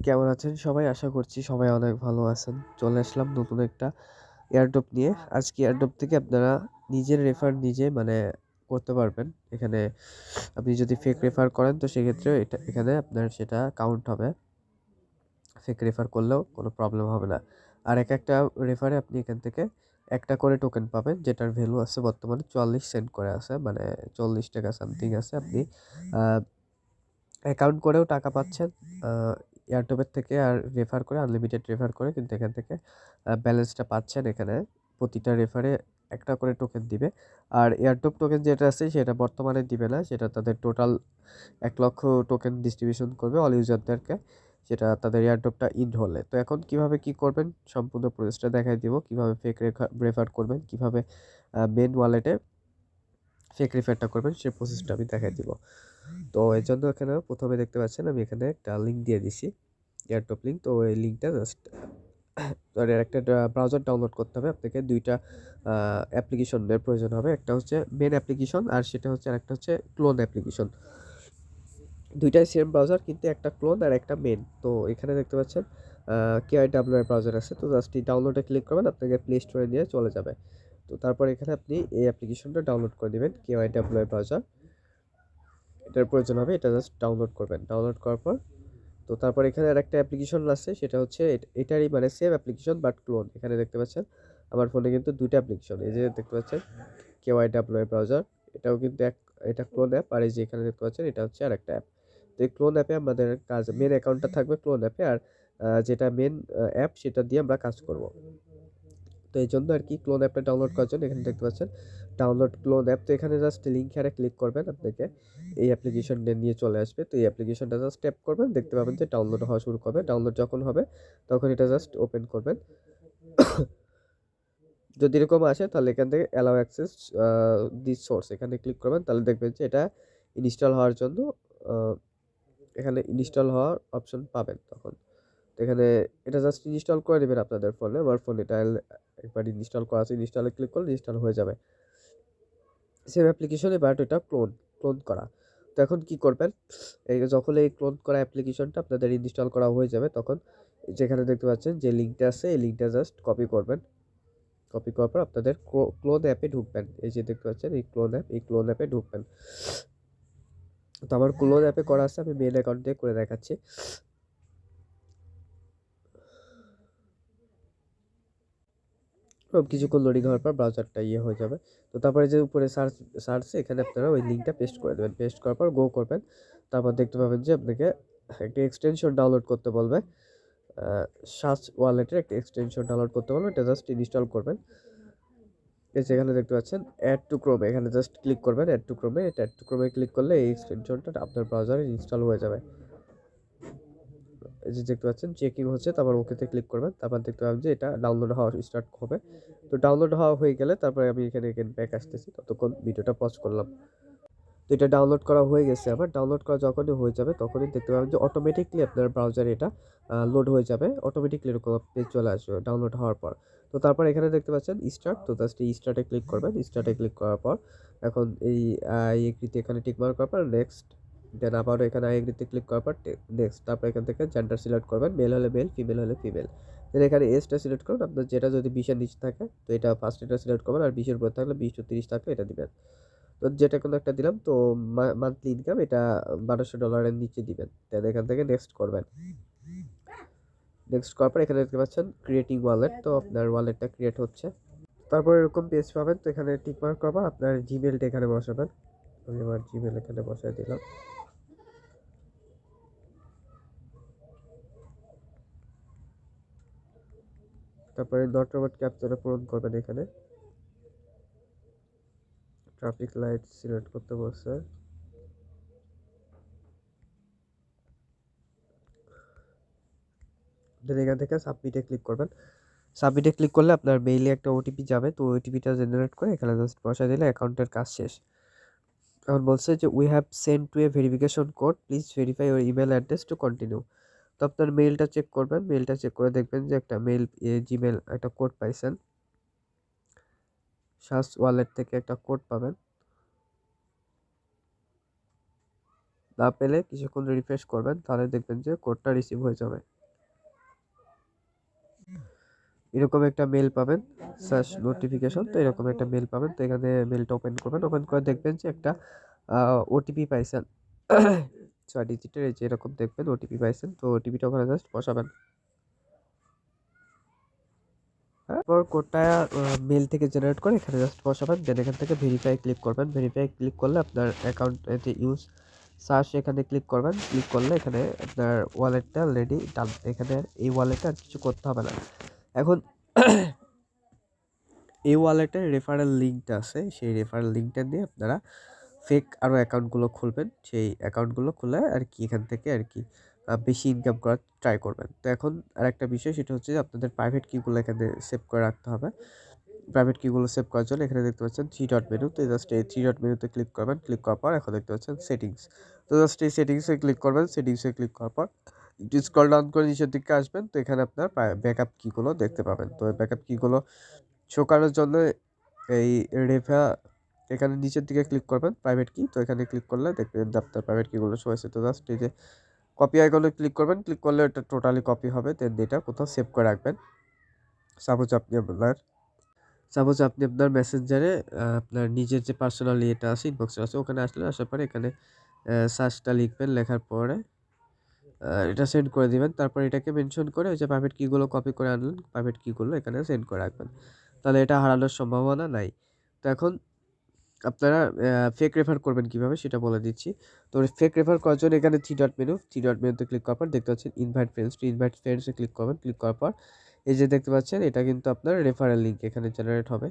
কেমন আছেন সবাই? আশা করছি সবাই অনেক ভালো আছেন। চলে আসলাম নতুন একটা এয়ারড্রপ নিয়ে। আজকে এয়ারড্রপ থেকে আপনারা নিজের রেফার নিজে করতে পারবেন। এখানে আপনি যদি ফেক রেফার করেন তো সেক্ষেত্রে এখানে আপনার সেটা কাউন্ট হবে। ফেক রেফার করলেও কোনো প্রবলেম হবে না। আর একটা রেফারে আপনি এখান থেকে একটা করে টোকেন পাবেন, যেটার ভ্যালু আছে বর্তমানে 44 সেন্ট করে আছে, মানে 40 টাকা সামথিং আছে। আপনি অ্যাকাউন্ট করেও টাকা পাচ্ছেন এয়ারড্রপের থেকে, আর রেফার করে আনলিমিটেড রেফার করে কিন্তু এখান থেকে ব্যালেন্সটা পাচ্ছেন। এখানে প্রতিটা রেফারে একটা করে টোকেন দিবে। আর এয়ারড্রপ টোকেন যেটা আছে সেটা বর্তমানে দিবে না, সেটা তাদের টোটাল 1 লক্ষ টোকেন ডিস্ট্রিবিউশন করবে অল ইউজারদেরকে, সেটা তাদের এয়ারড্রপটা ইন্ড হলে। তো এখন কিভাবে কি করবেন সম্পূর্ণ প্রসেসটা দেখাই দিব, কিভাবে ফেক রেফার করবেন, কিভাবে মেন ওয়ালেটে ফেক রেফারটা করবেন সেই প্রসেসটা আমি দেখাই দিব। তো এর জন্য এখানে প্রথমে দেখতে পাচ্ছেন আমি এখানে একটা লিঙ্ক দিয়ে দিছি, এয়ারড্রপ লিঙ্ক। তো এই লিঙ্কটা জাস্ট একটা ব্রাউজার ডাউনলোড করতে হবে আপনাকে। দুইটা অ্যাপ্লিকেশনের প্রয়োজন হবে, একটা হচ্ছে মেন অ্যাপ্লিকেশন আর সেটা হচ্ছে আরেকটা হচ্ছে ক্লোন অ্যাপ্লিকেশন। দুইটাই সেম ব্রাউজার কিন্তু একটা ক্লোন আর একটা মেন। তো এখানে দেখতে পাচ্ছেন KIW এর ব্রাউজার আছে। তো জাস্ট এই ডাউনলোডে ক্লিক করবেন, আপনাকে প্লে স্টোরে নিয়ে চলে যাবে। তো তারপর এখানে আপনি এই অ্যাপ্লিকেশনটা ডাউনলোড করে নেবেন, KIW এর ব্রাউজার। এটার প্রয়োজন হবে, এটা জাস্ট ডাউনলোড করবেন। ডাউনলোড করার পর তো তারপর এখানে আরেকটা অ্যাপ্লিকেশন আছে, সেটা হচ্ছে এটারই মানে সেম অ্যাপ্লিকেশন বাট ক্লোন। এখানে দেখতে পাচ্ছেন আমার ফোনে কিন্তু দুইটা অ্যাপ্লিকেশন, এই যে দেখতে পাচ্ছেন KIW এর ব্রাউজার, এটাও কিন্তু এটা ক্লোন অ্যাপ। আর এই যে এখানে দেখতে পাচ্ছেন এটা হচ্ছে আরেকটা অ্যাপ। তো এই ক্লোন অ্যাপে আমাদের কাজ, মেন অ্যাকাউন্টটা থাকবে ক্লোন অ্যাপে, আর যেটা মেন অ্যাপ সেটা দিয়ে আমরা কাজ করব। তো এই জন্য আর কি ক্লোন অ্যাপটা ডাউনলোড করার জন্য এখানে দেখতে পাচ্ছেন ডাউনলোড ক্লোন অ্যাপ। তো এখানে জাস্ট লিঙ্ক হেয়ারে ক্লিক করবেন, আপনাকে এই অ্যাপ্লিকেশনটা নিয়ে চলে আসবে। তো এই অ্যাপ্লিকেশনটা জাস্ট ট্যাপ করবেন, দেখতে পাবেন যে ডাউনলোড হওয়া শুরু করবে। ডাউনলোড যখন হবে তখন এটা জাস্ট ওপেন করবেন। যদি এরকম আসে তাহলে এখান থেকে অ্যালাউ অ্যাক্সেস দিস সোর্স এখানে ক্লিক করবেন, তাহলে দেখবেন যে এটা ইনস্টল হওয়ার জন্য এখানে ইনস্টল হওয়ার অপশন পাবেন তখন। তো এখানে এটা জাস্ট ইনস্টল করে নেবেন আপনাদের ফোনে। আমার ফোনে এটা একবার ইনস্টল করা আছে, ইনস্টলে ক্লিক করলে ইনস্টল হয়ে যাবে সেম অ্যাপ্লিকেশনে, বাট এটা ক্লোন করা। তো এখন কি করবেন, এই যখন এই ক্লোন করা অ্যাপ্লিকেশনটা আপনাদের ইনস্টল করা হয়ে যাবে তখন যেখানে দেখতে পাচ্ছেন যে লিঙ্কটা আছে এই লিঙ্কটা জাস্ট কপি করবেন। কপি করার পর আপনাদের ক্লোন অ্যাপে ঢুকবেন। এই যে দেখতে পাচ্ছেন এই ক্লোন অ্যাপ, এই ক্লোন অ্যাপে ঢুকবেন। তো আমার ক্লোন অ্যাপে করা আছে, আমি মেল অ্যাকাউন্ট দিয়ে করে দেখাচ্ছি। কিছুক্ষণ লোডিং হওয়ার পর ব্রাউজারটা হয়ে যাবে। তো তারপরে যে উপরে সার্চে এখানে আপনারা ওই লিঙ্কটা পেস্ট করে দেবেন। পেস্ট করার পর গো করবেন। তারপর দেখতে পাবেন যে আপনাকে একটা এক্সটেনশন ডাউনলোড করতে বলবে, সার্চ ওয়ালেটের একটা এক্সটেনশন ডাউনলোড করতে বলবে, এটা জাস্ট ইনস্টল করবেন। এই যেখানে দেখতে পাচ্ছেন অ্যাড টু ক্রোমে, এখানে জাস্ট ক্লিক করবেন অ্যাড টু ক্রোমে। এটা অ্যাড টু ক্রোমে ক্লিক করলে এই এক্সটেনশনটা আপনার ব্রাউজারে ইনস্টল হয়ে যাবে। এই যে দেখতে পাচ্ছেন চেকিং হচ্ছে, তারপর ওকেতে ক্লিক করবেন। তারপর দেখতে পাবেন যে এটা ডাউনলোড হওয়া স্টার্ট হবে। তো ডাউনলোড হওয়া হয়ে গেলে তারপরে আমি এখানে ব্যাক আসতেছি, ততক্ষণ ভিডিওটা পজ করলাম। তো এটা ডাউনলোড করা হয়ে গেছে। আবার ডাউনলোড করা যখনই হয়ে যাবে তখনই দেখতে পাবেন যে অটোমেটিকলি আপনার ব্রাউজারে এটা লোড হয়ে যাবে, অটোমেটিকলি এরকম পেজ চলে আসবে ডাউনলোড হওয়ার পর। তো তারপর এখানে দেখতে পাচ্ছেন স্টার্ট, তো জাস্ট এই স্টার্টে ক্লিক করবেন। স্টার্টে ক্লিক করার পর এখন এই এগ্রিতে এখানে টিক মার্ক করার পর নেক্সট, দেন আবারও এখানে এগ্রিতে ক্লিক করার পর নেক্সট। তারপর এখান থেকে জেন্ডার সিলেক্ট করবেন, মেল হলে মেল, ফিমেল হলে ফিমেল। দেন এখানে এজটা সিলেক্ট করুন, আপনার যেটা যদি 20-এর নিচে থাকে তো এটা ফার্স্ট এটা সিলেক্ট করবেন, আর 20-এর উপরে থাকলে 20 to 30 থাকলে এটা দিবেন। তো যেটা কোনো একটা দিলাম। তো মান্থলি ইনকাম এটা $1200 নিচে দিবেন। দেন এখান থেকে নেক্সট করবেন। নেক্সট করার পর এখানে দেখতে পাচ্ছেন ক্রিয়েটিং ওয়ালেট, তো আপনার ওয়ালেটটা ক্রিয়েট হচ্ছে। তারপর এরকম পেজ পাবেন। তো এখানে টিক মার্ক করার পর আপনার জিমেলটা এখানে বসাবেন। আমি আমার জিমেল এখানে বসাই দিলাম। তারপরে নট রোবট ক্যাপচারে পূরণ করবেন। এখানে ট্রাফিক লাইট সিলেক্ট করতে বলছে। দেন এখান থেকে সাবমিটে ক্লিক করবেন। সাবমিটে ক্লিক করলে আপনার মেইলে একটা ওটিপি যাবে। তো ওটিপিটা জেনারেট করে এখানে জাস্ট বসাই দিলে অ্যাকাউন্টের কাজ শেষ। এখন বলছে যে we have send to A verification code, please verify your email address to continue. তো আপনার মেইলটা চেক করবেন। মেইলটা চেক করে দেখবেন যে একটা মেইল জিমেল একটা কোড পাইছেন, সার্চ ওয়ালেট থেকে একটা কোড পাবেন। না পেলে কিছুক্ষণ রিফ্রেশ করবেন, তাহলে দেখবেন যে কোডটা রিসিভ হয়ে যাবে। এরকম একটা মেল পাবেন, সার্চ নোটিফিকেশন, তো এরকম একটা মেল পাবেন। তো এখানে মেলটা ওপেন করবেন, ওপেন করে দেখবেন যে একটা ওটিপি পাইছেন 6 ডিজিটের, এই যে এরকম দেখবেন ওটিপি পাইছেন। তো ওটিপিটা ওখানে জাস্ট বসাবেন। তারপর কোডটা মেল থেকে জেনারেট করে এখানে জাস্ট বসাবেন। দেন এখান থেকে ভেরিফাই ক্লিক করবেন। ভেরিফাই ক্লিক করলে আপনার অ্যাকাউন্ট যে ইউজ সার্চ এখানে ক্লিক করবেন। ক্লিক করলে এখানে আপনার ওয়ালেটটা অলরেডি ডান। এখানে এই ওয়ালেটে আর কিছু করতে হবে না। এখন এই ওয়ালেটের রেফারেল লিঙ্কটা আছে, সেই রেফারেল লিঙ্কটা দিয়ে আপনারা ফেক আরও অ্যাকাউন্টগুলো খুলবেন। সেই অ্যাকাউন্টগুলো খুলে আর কি এখান থেকে আর কি বেশি ইনকাম করার ট্রাই করবেন। তো এখন আরেকটা বিষয়, সেটা হচ্ছে যে আপনাদের প্রাইভেট কিগুলো এখানে সেভ করে রাখতে হবে। প্রাইভেট কিগুলো সেভ করার জন্য এখানে দেখতে পাচ্ছেন 3 ডট মেনু। তো জাস্ট এই 3 ডট মেনুতে ক্লিক করবেন। ক্লিক করার পর এখন দেখতে পাচ্ছেন সেটিংস। তো জাস্ট এই সেটিংসে ক্লিক করবেন। সেটিংসে ক্লিক করার পর একটু স্ক্রল ডাউন করে নিচের দিকে আসবেন। তো এখানে আপনার ব্যাকআপ কিগুলো দেখতে পাবেন। তো এই ব্যাকআপ কিগুলো শো করার জন্য এই রেফা এখানে নিচের দিকে ক্লিক করবেন, প্রাইভেট কি। তো এখানে ক্লিক করলে দেখবেন আপনার প্রাইভেট কিগুলো শো হয়েছে। তো জাস্ট এই যে কপি আইকনে ক্লিক করবেন। ক্লিক করলে এটা টোটালি কপি হবে। দেন এটা কোথাও সেভ করে রাখবেন। সাপোজ আপনি আপনার মেসেঞ্জারে আপনার নিজের যে পার্সোনাল ইয়েটা আছে, ইনবক্সে আছে, ওখানে আসার পরে এখানে সার্চটা লিখবেন। লেখার পরে এটা সেন্ড করে দিবেন। তারপর এটাকে মেনশন করে ওই যে প্রাইভেট কিগুলো কপি করে আনলেন, প্রাইভেট কিগুলো এখানে সেন্ড করে রাখবেন। তাহলে এটা হারানোর সম্ভাবনা নাই। তো এখন আপনারা ফেক রেফার করবেন কীভাবে সেটা বলে দিচ্ছি। তো ফেক রেফার করার জন্য এখানে 3 ডট মেনুতে ক্লিক করার পর দেখতে পাচ্ছেন ইনভাইট ফ্রেন্ডস। টু ইনভাইট ফ্রেন্ডসে ক্লিক করবেন। ক্লিক করার পর এই যে দেখতে পাচ্ছেন, এটা কিন্তু আপনার রেফারেল লিঙ্ক এখানে জেনারেট হবে।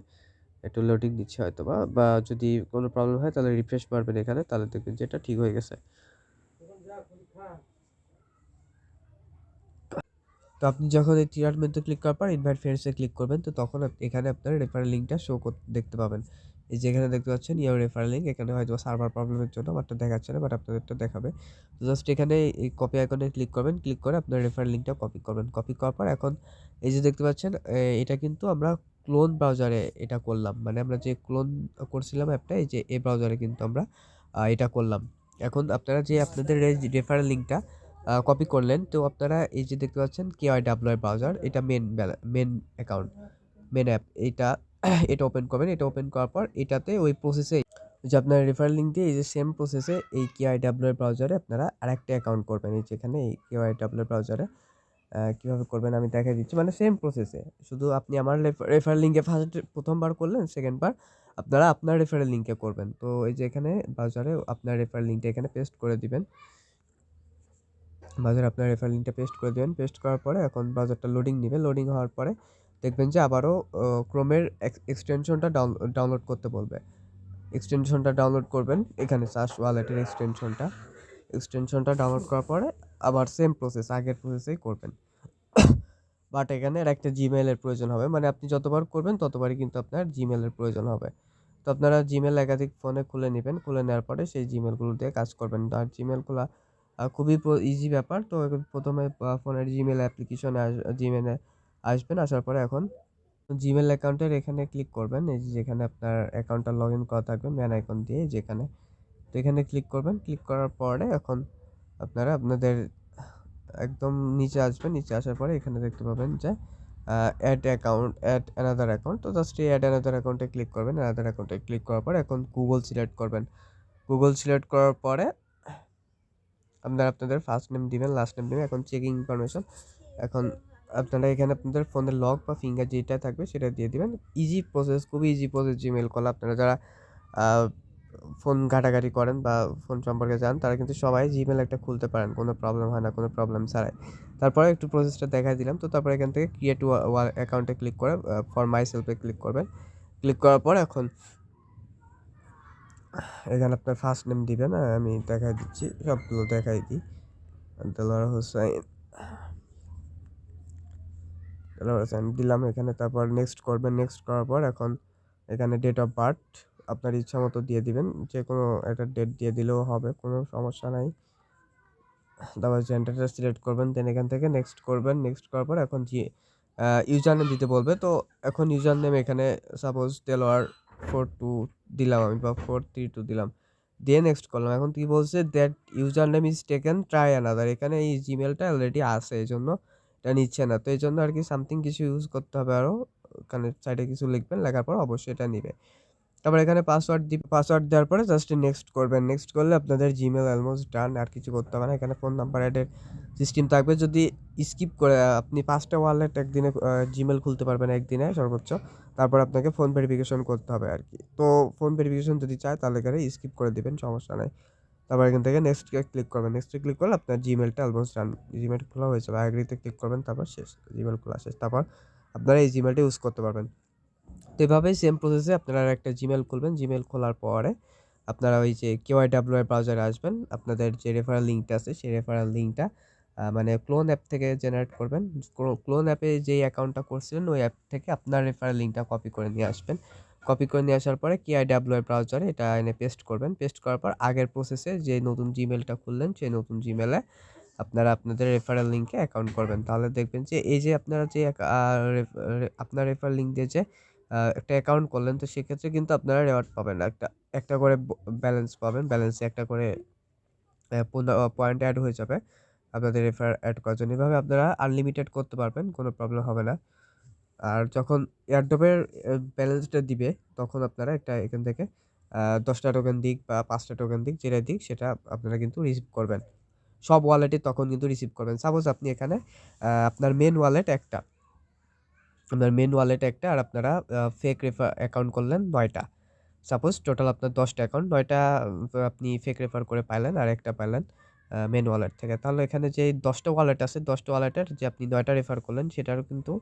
একটু লোডিং দিচ্ছে হয়তো বা যদি কোনো প্রবলেম হয় তাহলে রিফ্রেশ মারবেন এখানে, তাহলে দেখবেন যে এটা ঠিক হয়ে গেছে। তো আপনি যখন এই 3 ডট মেনুতে ক্লিক করার পর ইনভাইট ফ্রেন্ডসে ক্লিক করবেন, তো তখন এখানে আপনার রেফারেল লিঙ্কটা শো দেখতে পাবেন। এই যে এখানে দেখতে পাচ্ছেন ইওর রেফারেল লিঙ্ক। এখানে হয়তো সার্ভার প্রবলেমের জন্য আমারটা দেখাচ্ছে না, বাট আপনাদেরটা দেখাবে। তো জাস্ট এখানে এই কপি আইকনে ক্লিক করবেন। ক্লিক করে আপনার রেফারেল লিঙ্কটা কপি করবেন। কপি করার পর এখন এই যে দেখতে পাচ্ছেন, এটা কিন্তু আমরা ক্লোন ব্রাউজারে এটা করলাম। মানে আমরা যে ক্লোন করছিলাম অ্যাপটা, এই যে এই ব্রাউজারে কিন্তু আমরা এটা করলাম। এখন আপনারা যে আপনাদের রেফারেল লিঙ্কটা কপি করলেন, তো আপনারা এই যে দেখতে পাচ্ছেন KYWR ব্রাউজার, এটা মেন অ্যাকাউন্ট, মেন অ্যাপ, এটা ওপেন করবেন। এটা ওপেন করার পর এটাতে ওই প্রসেসে যে আপনার রেফারেল লিঙ্ক দিয়ে এই যে সেম প্রসেসে এই KYWR ব্রাউজারে আপনারা আরেকটা অ্যাকাউন্ট করবেন। এই যে এখানে এই KYWR ব্রাউজারে কীভাবে করবেন আমি দেখাই দিচ্ছি। মানে সেম প্রসেসে, শুধু আপনি আমার রেফারেল লিঙ্কে প্রথমবার করলেন, সেকেন্ডবার আপনারা আপনার রেফারেল লিঙ্কে করবেন। তো এই যে এখানে ব্রাউজারে আপনার রেফারেল লিঙ্কটা এখানে পেস্ট করে দিবেন। ব্রাউজারে আপনার রেফারেল লিঙ্কটা পেস্ট করে দেবেন। পেস্ট করার পরে এখন ব্রাউজারটা লোডিং নেবে। লোডিং হওয়ার পরে দেখবেন যে আবারও ক্রোমের এক্সটেনশনটা ডাউনলোড করতে বলবে। এক্সটেনশনটা ডাউনলোড করবেন এখানে, সার্চ ওয়ালেটের এক্সটেনশনটা ডাউনলোড করার পরে আবার সেম প্রসেস, আগের প্রসেসেই করবেন। বাট এখানে আর একটা জিমেলের প্রয়োজন হবে। মানে আপনি যতবার করবেন ততবারই কিন্তু আপনার জিমেলের প্রয়োজন হবে। তো আপনারা জিমেল একাধিক ফোনে খুলে নেবেন। খুলে নেওয়ার পরে সেই জিমেলগুলো দিয়ে কাজ করবেন। আর জিমেলগুলো খুবই ইজি ব্যাপার। তো প্রথমে ফোনের জিমেল অ্যাপ্লিকেশনে জিমেলে আসবেন। আসার পরে এখন জিমেল অ্যাকাউন্টের এখানে ক্লিক করবেন। এই যে যেখানে আপনার অ্যাকাউন্টটা লগ ইন করা থাকবে ম্যান আইকন দিয়ে, যেখানে, তো এখানে ক্লিক করবেন। ক্লিক করার পরে এখন আপনারা আপনাদের একদম নিচে আসবেন। নিচে আসার পরে এখানে দেখতে পাবেন যে অ্যাড অ্যানাদার অ্যাকাউন্ট। তো জাস্ট এই অ্যাড অ্যানাদার অ্যাকাউন্টে ক্লিক করবেন। অ্যানাদার অ্যাকাউন্টে ক্লিক করার পরে এখন গুগল সিলেক্ট করবেন। গুগল সিলেক্ট করার পরে আপনাদের ফার্স্ট নেম দিবেন, লাস্ট নেম দিবেন। এখন চেকিং ইনফরমেশন, এখন আপনারা এখানে আপনাদের ফোনের লক বা ফিঙ্গার যেটা থাকবে সেটা দিয়ে দিবেন। ইজি প্রসেস, খুবই ইজি প্রসেস জিমেল কল। আপনারা যারা ফোন ঘাটাঘাটি করেন বা ফোন সম্পর্কে জান, তারা কিন্তু সবাই জিমেল একটা খুলতে পারেন, কোনো প্রবলেম হয় না, কোনো প্রবলেম ছাড়াই। তারপরে একটু প্রসেসটা দেখাই দিলাম। তো তারপরে এখান থেকে ক্রিয়েট অ্যাকাউন্টে ক্লিক করে ফর মাই সেলফে ক্লিক করবেন। ক্লিক করার পর এখন এখানে আপনার ফার্স্ট নেম দিবেন। আমি দেখাই দিচ্ছি, সবগুলো দেখাই দিই। দেলোয়ার হোসেন দিলাম এখানে। তারপর নেক্সট করবেন। নেক্সট করার পর এখন এখানে ডেট অফ বার্থ আপনার ইচ্ছা মতো দিয়ে দিবেন। যে কোনো একটা ডেট দিয়ে দিলেও হবে, কোনো সমস্যা নাই। তারপর জেন্ডারটা সিলেক্ট করবেন। দেন এখান থেকে নেক্সট করবেন। নেক্সট করার পর এখন ইউজার নেম দিতে বলবে। তো এখন ইউজার নেম এখানে সাপোজ দেলোয়ার 42 দিলাম আমি, বা 432 দিলাম। দিয়ে নেক্সট করলাম। এখন কি বলছে that user name is taken try another. এখানে এই জিমেলটা অলরেডি আছে, এজন্য এটা নিচ্ছে না। তো এইজন্য আর কি সামথিং কিছু ইউজ করতে হবে আরও। ওখানে সাইডে কিছু লিখবেন, লেখার পর অবশ্যই এটা নিবে। তারপর এখানে পাসওয়ার্ড দেওয়ার পরে জাস্ট নেক্সট করবেন। নেক্সট করলে আপনাদের জিমেল অলমোস্ট ডান, আর কিছু করতে হবে না। এখানে ফোন নাম্বার অ্যাডের সিস্টেম থাকবে। যদি স্কিপ করে আপনি 5টা ওয়ালেট একদিনে জিমেল খুলতে পারবেন একদিনে সর্বোচ্চ। তারপর আপনাকে ফোন ভেরিফিকেশন করতে হবে আর কি। তো ফোন ভেরিফিকেশন যদি চায় তাহলে এখানে স্কিপ করে দিবেন, সমস্যা নাই। তারপর এখান থেকে নেক্সটে ক্লিক করবেন। নেক্সটে ক্লিক করলে আপনার জিমেলটা অলমোস্ট ডান, জিমেল খোলা হয়ে যাবে। এগ্রিতে ক্লিক করবেন, তারপর শেষ, জিমেল খোলা শেষ। তারপর আপনারা এই জিমেলটা ইউজ করতে পারবেন। তো এভাবেই সেম প্রসেসে আপনারা একটা জিমেল খুলবেন। জিমেল খোলার পরে আপনারা ওই যে KYWI ব্রাউজারে আসবেন। আপনাদের যে রেফারেল লিঙ্কটা আছে সেই রেফারেল লিঙ্কটা মানে ক্লোন অ্যাপ থেকে জেনারেট করবেন। ক্লোন অ্যাপে যেই অ্যাকাউন্টটা করছিলেন ওই অ্যাপ থেকে আপনার রেফারেল লিঙ্কটা কপি করে নিয়ে আসবেন। কপি করে নিয়ে আসার পরে KYWI ব্রাউজারে এটা এনে পেস্ট করবেন। পেস্ট করার পর আগের প্রসেসে যে নতুন জিমেলটা খুললেন সেই নতুন জিমেলে আপনারা আপনাদের রেফারেল লিঙ্কে অ্যাকাউন্ট করবেন। তাহলে দেখবেন যে এই যে আপনারা যে আপনার রেফারেল লিঙ্ক দিয়ে যে একটা অ্যাকাউন্ট করলেন, তো সেক্ষেত্রে কিন্তু আপনারা রেওয়ার্ড পাবেন। একটা করে ব্যালেন্স পাবেন। ব্যালেন্সে একটা করে পয়েন্ট অ্যাড হয়ে যাবে আপনাদের রেফার অ্যাড করার জন্য। এভাবে আপনারা আনলিমিটেড করতে পারবেন, কোনো প্রবলেম হবে না। আর যখন এয়ারড্রপের ব্যালেন্সটা দিবে তখন আপনারা একটা এখান থেকে 10টা টোকেন দিক বা 5টা টোকেন দিক, যেটা দিক সেটা আপনারা কিন্তু রিসিভ করবেন। সব ওয়ালেটে তখন কিন্তু রিসিভ করবেন। সাপোজ আপনি এখানে আপনার মেন ওয়ালেট একটা, আপনার মেন ওয়ালেট একটা, আর আপনারা ফেক রেফার অ্যাকাউন্ট করলেন 9টা। সাপোজ টোটাল আপনার 10টা অ্যাকাউন্ট, 9টা আপনি ফেক রেফার করে পাইলেন আর একটা পাইলেন মেন ওয়ালেট থেকে। তাহলে এখানে যে 10টা ওয়ালেট আছে, 10টা ওয়ালেটের যে আপনি 9টা রেফার করলেন সেটারও কিন্তু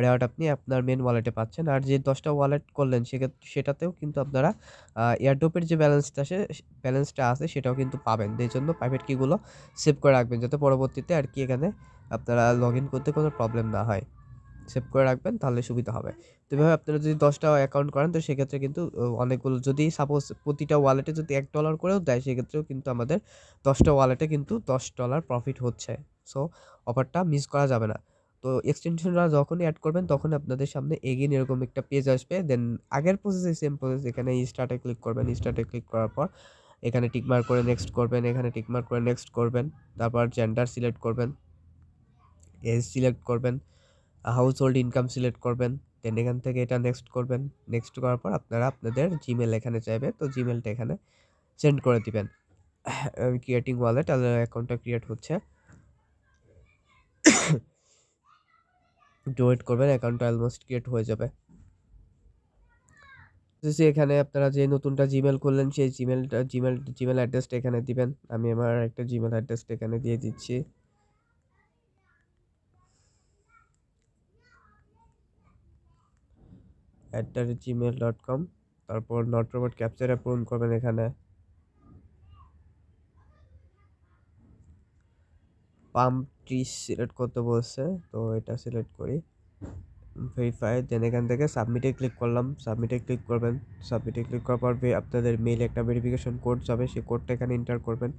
রেওয়ার্ড আপনি আপনার মেন ওয়ালেটে পাচ্ছেন। আর যে 10টা ওয়ালেট করলেন সেটাতেও কিন্তু আপনারা এয়ারড্রপের যে ব্যালেন্সটা আছে সেটাও কিন্তু পাবেন। এই জন্য প্রাইভেট কিগুলো সেভ করে রাখবেন, যাতে পরবর্তীতে আর কি এখানে আপনারা লগ ইন করতে কোনো প্রবলেম না হয়। সেভ করে রাখবেন, তাহলে সুবিধা হবে। তো এভাবে আপনারা যদি 10টা অ্যাকাউন্ট করেন তো সেক্ষেত্রে কিন্তু অনেকগুলো, যদি সাপোজ প্রতিটা ওয়ালেটে যদি $1 করেও দেয় সেক্ষেত্রেও কিন্তু আমাদের 10টা ওয়ালেটে কিন্তু $10 প্রফিট হচ্ছে। সো অফারটা মিস করা যাবে না। তো এক্সটেনশনটা যখনই অ্যাড করবেন তখন আপনাদের সামনে এগেইন এরকম একটা পেজ আসবে। দেন আগের প্রসেসে সেম প্রসেস, এখানে স্টার্টে ক্লিক করবেন। স্টার্টে ক্লিক করার পর এখানে টিকমার্ক করে নেক্সট করবেন, এখানে টিকমার্ক করে নেক্সট করবেন। তারপর জেন্ডার সিলেক্ট করবেন, এজ সিলেক্ট করবেন, হাউসহোল্ড ইনকাম সিলেক্ট করবেন। দেন এখান থেকে এটা নেক্সট করবেন। নেক্সট করার পর আপনারা আপনাদের জিমেল এখানে চাইবে, তো জিমেলটা এখানে সেন্ড করে দিবেন। ক্রিয়েটিং ওয়ালেট আর অ্যাকাউন্টটা ক্রিয়েট হচ্ছে, একটু ওয়েট করবেন, অ্যাকাউন্টটা অলমোস্ট ক্রিয়েট হয়ে যাবে। এখানে আপনারা যে নতুনটা জিমেল করলেন সেই জিমেল অ্যাড্রেসটা এখানে দিবেন। আমি আমার একটা জিমেল অ্যাড্রেসটা এখানে দিয়ে দিচ্ছি। @gmail.com। তারপর নট রোবট ক্যাপচারে পূরণ করবেন এখানে। পাম ট্রি সিলেক্ট করতে বলছে, তো এটা সিলেক্ট করি। ভেরিফাই, দেন এখান থেকে সাবমিটে ক্লিক করলাম। সাবমিটে ক্লিক করবেন। সাবমিটে ক্লিক করার পর আপনাদের মেইলে একটা ভেরিফিকেশন কোড যাবে, সেই কোডটা এখানে এন্টার করবেন।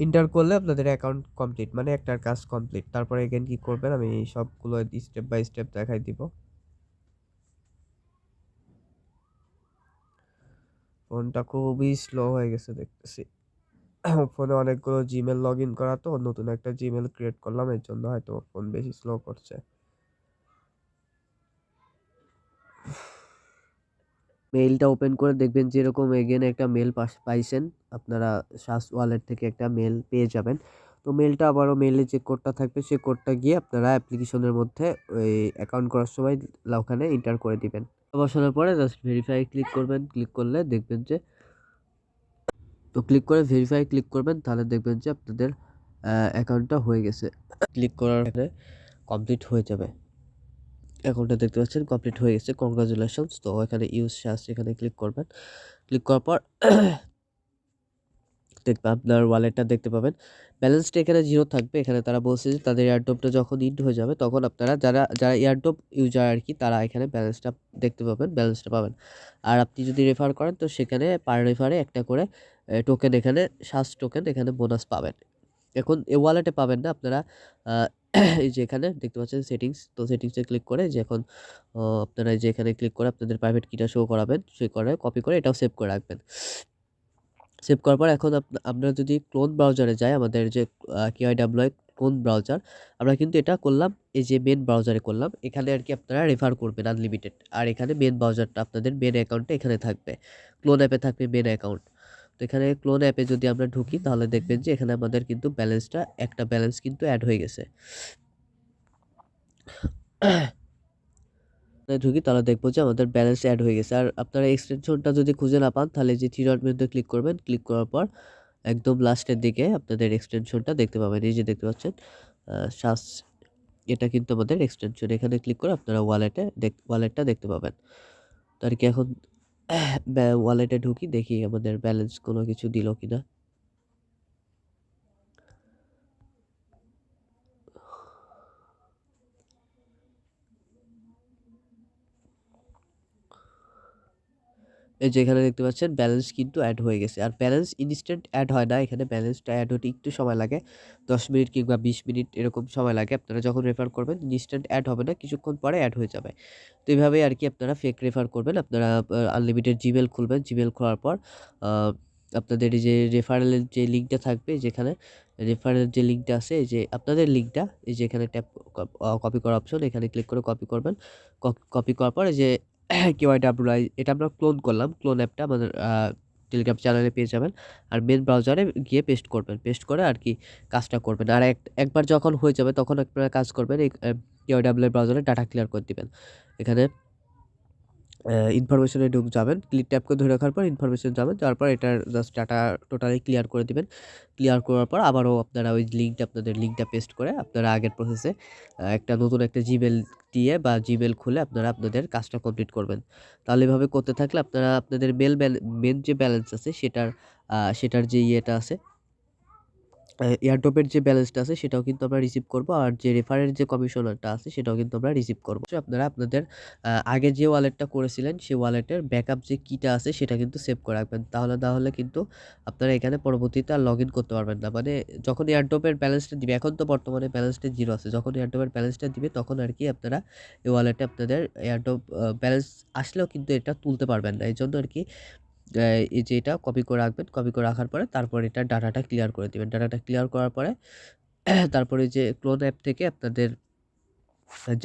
এন্টার করলে আপনাদের অ্যাকাউন্ট কমপ্লিট, মানে একটার কাজ কমপ্লিট। তারপরে এগেন কি করবেন আমি সবগুলো স্টেপ বাই স্টেপ দেখাই দিব। ফোনটা খুবই স্লো হয়ে গেছে দেখতেছি। ফোনে অনেকগুলো জিমেল লগ ইন করা, তো নতুন একটা জিমেল ক্রিয়েট করলাম, এর জন্য হয়তো ফোন বেশি স্লো করছে। মেইলটা ওপেন করে দেখবেন যেরকম এগেন একটা মেল পাইছেন আপনারা। সাস ওয়ালেট থেকে একটা মেল পেয়ে যাবেন। তো মেলটা আবারও, মেইলে যে কোডটা থাকবে সেই কোডটা গিয়ে আপনারা অ্যাপ্লিকেশনের মধ্যে ওই অ্যাকাউন্ট করার সময় ওখানে এন্টার করে দিবেন। বসানোর পরে জাস্ট ভেরিফাই ক্লিক করবেন। ক্লিক করলে দেখবেন যে, তো ক্লিক করে ভেরিফাই ক্লিক করবেন, তাহলে দেখবেন যে আপনাদের অ্যাকাউন্টটা হয়ে গেছে। ক্লিক করার পরে কমপ্লিট হয়ে যাবে। অ্যাকাউন্টটা দেখতে পাচ্ছেন কমপ্লিট হয়ে গেছে, কংগ্রাচুলেশনস। তো এখানে ইউজ সার্চ এখানে ক্লিক করবেন। ক্লিক করার পর দেখবেন আপনার ওয়ালেটটা দেখতে পাবেন। ব্যালেন্সটা এখানে 0 থাকবে। এখানে তারা বলছে যে তাদের এয়ারড্রপটা যখন ইন্ড হয়ে যাবে তখন আপনারা যারা এয়ারড্রপ ইউজার আর কি, তারা এখানে ব্যালেন্সটা দেখতে পাবেন, ব্যালেন্সটা পাবেন। আর আপনি যদি রেফার করেন তো সেখানে পার রেফারে একটা করে টোকেন, এখানে সাস টোকেন এখানে বোনাস পাবেন। এখন এই ওয়ালেটে পাবেন না আপনারা। এই যে এখানে দেখতে পাচ্ছেন সেটিংস, তো সেটিংসে ক্লিক করে যে এখন আপনারা এই যে এখানে ক্লিক করে আপনাদের প্রাইভেট কিটা শো করাবেন, সে করে কপি করে এটাও সেভ করে রাখবেন। সেভ করার পর এখন আমরা যদি ক্লোন ব্রাউজারে যাই, আমাদের যে KYWI ক্লোন ব্রাউজার, আমরা কিন্তু এটা করলাম এই যে মেন ব্রাউজারে করলাম। এখানে আর কি আপনারা রেফার করবেন আনলিমিটেড। আর এখানে মেন ব্রাউজারটা আপনাদের মেন অ্যাকাউন্টে এখানে থাকবে, ক্লোন অ্যাপে থাকবে মেন অ্যাকাউন্ট। তো এখানে ক্লোন অ্যাপে যদি আমরা ঢুকি তাহলে দেখবেন যে এখানে আমাদের কিন্তু একটা ব্যালেন্স কিন্তু অ্যাড হয়ে গেছে। ঢুকি তাহলে দেখবো যে আমাদের ব্যালেন্স অ্যাড হয়ে গেছে। আর আপনারা এক্সটেনশনটা যদি খুঁজে না পান তাহলে যে থ্রি ডট মেনুতে ক্লিক করবেন, ক্লিক করার পর একদম লাস্টের দিকে আপনাদের এক্সটেনশনটা দেখতে পাবেন। এই যে দেখতে পাচ্ছেন সাস, এটা কিন্তু আমাদের এক্সটেনশন। এখানে ক্লিক করে আপনারা ওয়ালেটটা দেখতে পাবেন। তো আর কি এখন ওয়ালেটে ঢুকি, দেখি আমাদের ব্যালেন্স কোনো কিছু দিল কিনা। এই যে এখানে দেখতে পাচ্ছেন ব্যালেন্স কিন্তু অ্যাড হয়ে গেছে। আর ব্যালেন্স ইনস্ট্যান্ট অ্যাড হয় না, এখানে ব্যালেন্সটা অ্যাড হতে একটু সময় লাগে, 10 মিনিট কিংবা 20 মিনিট এরকম সময় লাগে। আপনারা যখন রেফার করবেন ইনস্ট্যান্ট অ্যাড হবে না, কিছুক্ষণ পরে অ্যাড হয়ে যাবে। তো এইভাবেই আর কি আপনারা ফেক রেফার করবেন। আপনারা আনলিমিটেড জিমেল খুলবেন, জিমেল খোলার পর আপনাদের এই যে রেফারেলের যে লিঙ্কটা থাকবে, যেখানে রেফারেলের যে লিঙ্কটা আছে, এই যে আপনাদের লিঙ্কটা, এই যে এখানে ট্যাপ কপি করা অপশন, এখানে ক্লিক করে কপি করবেন। কপি করার পর এই যে KYWI, এটা আমরা ক্লোন করলাম, ক্লোন অ্যাপটা আমাদের টেলিগ্রাম চ্যানেলে পেয়ে যাবেন। আর মেন ব্রাউজারে গিয়ে পেস্ট করবেন, পেস্ট করে আর কি কাজটা করবেন। আর একবার যখন হয়ে যাবে তখন আপনারা কাজ করবেন, এই KYWI ব্রাউজারে ডাটা ক্লিয়ার করে দিবেন। এখানে ইনফরমেশনে যাবেন, ট্যাপ করে ধরে রাখার পর ইনফরমেশন যাবেন, যাওয়ার পর এটার জাস্ট ডাটা টোটালি ক্লিয়ার করে দিবেন। ক্লিয়ার করার পর আবারও আপনারা ওই আপনাদের লিঙ্কটা পেস্ট করে আপনারা আগের প্রসেসে একটা নতুন একটা জিমেল দিয়ে বা জিমেল খুলে আপনারা আপনাদের কাজটা কমপ্লিট করবেন। তাহলে এভাবে করতে থাকলে আপনারা আপনাদের মেন যে ব্যালেন্স আছে সেটার যে ইয়েটা আছে, এয়ারড্রপের যে ব্যালেন্সটা আছে সেটাও কিন্তু আমরা রিসিভ করব। আর যে রেফারের যে কমিশনারটা আছে সেটাও কিন্তু আমরা রিসিভ করব। আপনারা আপনাদের আগে যে ওয়ালেটটা করেছিলেন সেই ওয়ালেটের ব্যাকআপ যে কিটা আছে সেটা কিন্তু সেভ করে রাখবেন। তাহলে কিন্তু আপনারা এখানে পরবর্তীতে আর লগ ইন করতে পারবেন না। মানে যখন এয়ারড্রপের ব্যালেন্সটা দিবে, এখন তো বর্তমানে ব্যালেন্সটা 0 আছে, যখন এয়ারড্রপের ব্যালেন্সটা দিবে তখন আর কি আপনারা এই ওয়ালেটে আপনাদের এয়ারড্রপ ব্যালেন্স আসলেও কিন্তু এটা তুলতে পারবেন না। এইজন্য আর কি এই যে এটা কপি করে রাখবেন। কপি করে রাখার পরে তারপর এটার ডাটাটা ক্লিয়ার করে দিবেন। ডাটাটা ক্লিয়ার করার পরে তারপরে যে ক্লোন অ্যাপ থেকে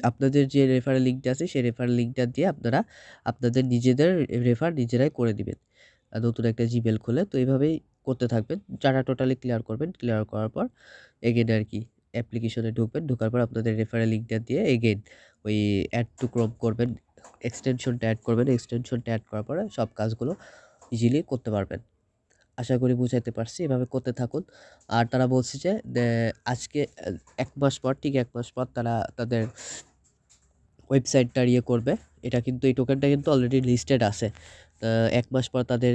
আপনাদের যে রেফারেল লিঙ্কটা আছে সেই রেফারেল লিঙ্কটা দিয়ে আপনারা আপনাদের নিজেদের রেফার নিজেরাই করে দিবেন নতুন একটা জিমেল খুলে। তো এইভাবেই করতে থাকবেন, ডাটা টোটালি ক্লিয়ার করবেন। ক্লিয়ার করার পর এগেন আর কি অ্যাপ্লিকেশনে ঢুকবেন, ঢোকার পর আপনাদের রেফারেল লিঙ্কটা দিয়ে এগেন ওই অ্যাড টু ক্রোম করবেন, এক্সটেনশনটা অ্যাড করবেন। এক্সটেনশনটা অ্যাড করার পরে সব কাজগুলো ইজিলি করতে পারবেন। আশা করি বুঝাইতে পারছি। এভাবে করতে থাকুন। আর তারা বলছে যে আজকে ১ মাস পর, ঠিক ১ মাস পর তারা তাদের ওয়েবসাইটটার করবে। এটা কিন্তু এই টোকেনটা কিন্তু অলরেডি লিস্টেড আছে। ১ মাস পর তাদের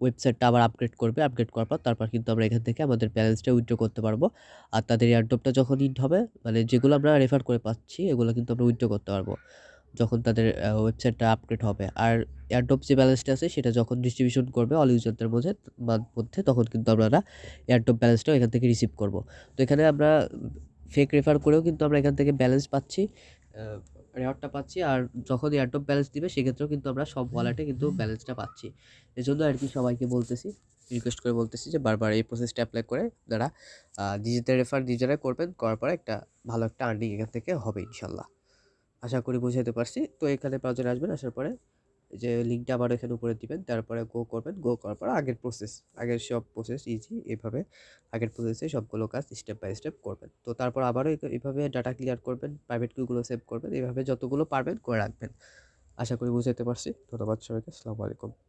ওয়েবসাইটটা আবার আপগ্রেড করবে। আপগ্রেড করার পর তারপর কিন্তু আমরা এখান থেকে আমাদের ব্যালেন্সটা উইথড্র করতে পারবো। আর তাদের এয়ারড্রপটা যখন ইন্ট হবে, মানে যেগুলো আমরা রেফার করে পাচ্ছি এগুলো কিন্তু আমরা উইথড্র করতে পারবো যখন তাদের ওয়েবসাইটটা আপগ্রেড হবে। আর এয়ারড্রপ যে ব্যালেন্সটা আছে সেটা যখন ডিস্ট্রিবিউশন করবে অল ইউজারদের মধ্যে তখন কিন্তু আমরা এয়ারড্রপ ব্যালেন্সটাও এখান থেকে রিসিভ করব। তো এখানে আমরা ফেক রেফার করেও কিন্তু আমরা এখান থেকে ব্যালেন্স পাচ্ছি, রেওয়ার্ডটা পাচ্ছি। আর যখন এয়ারড্রপ ব্যালেন্স দিবে সেক্ষেত্রেও কিন্তু আমরা সব ওয়ালেটে কিন্তু ব্যালেন্সটা পাচ্ছি। এজন্য আর কি সবাইকে বলতেছি, রিকোয়েস্ট করে বলতেছি যে বারবার এই প্রসেসটা অ্যাপ্লাই করে আপনারা নিজেদের রেফার নিজেরাই করবেন। করার পরে একটা ভালো একটা আর্নিং এখান থেকে হবে ইনশাল্লাহ। আশা করি বুঝাইতে পারছি। তো এখানে ব্রাউজারে আসবেন, আসার পরে যে লিঙ্কটা আবার এখানে উপরে দিবেন, তারপরে গো করবেন। গো করার পর আগের সব প্রসেস ইজি, এভাবে আগের প্রসেসে সবগুলো কাজ স্টেপ বাই স্টেপ করবেন। তো তারপর আবারও এইভাবে ডাটা ক্লিয়ার করবেন, প্রাইভেট কিগুলো সেভ করবেন, এইভাবে যতগুলো পারবেন করে রাখবেন। আশা করি বুঝাইতে পারছি। ধন্যবাদ সবাইকে। আসসালামু আলাইকুম।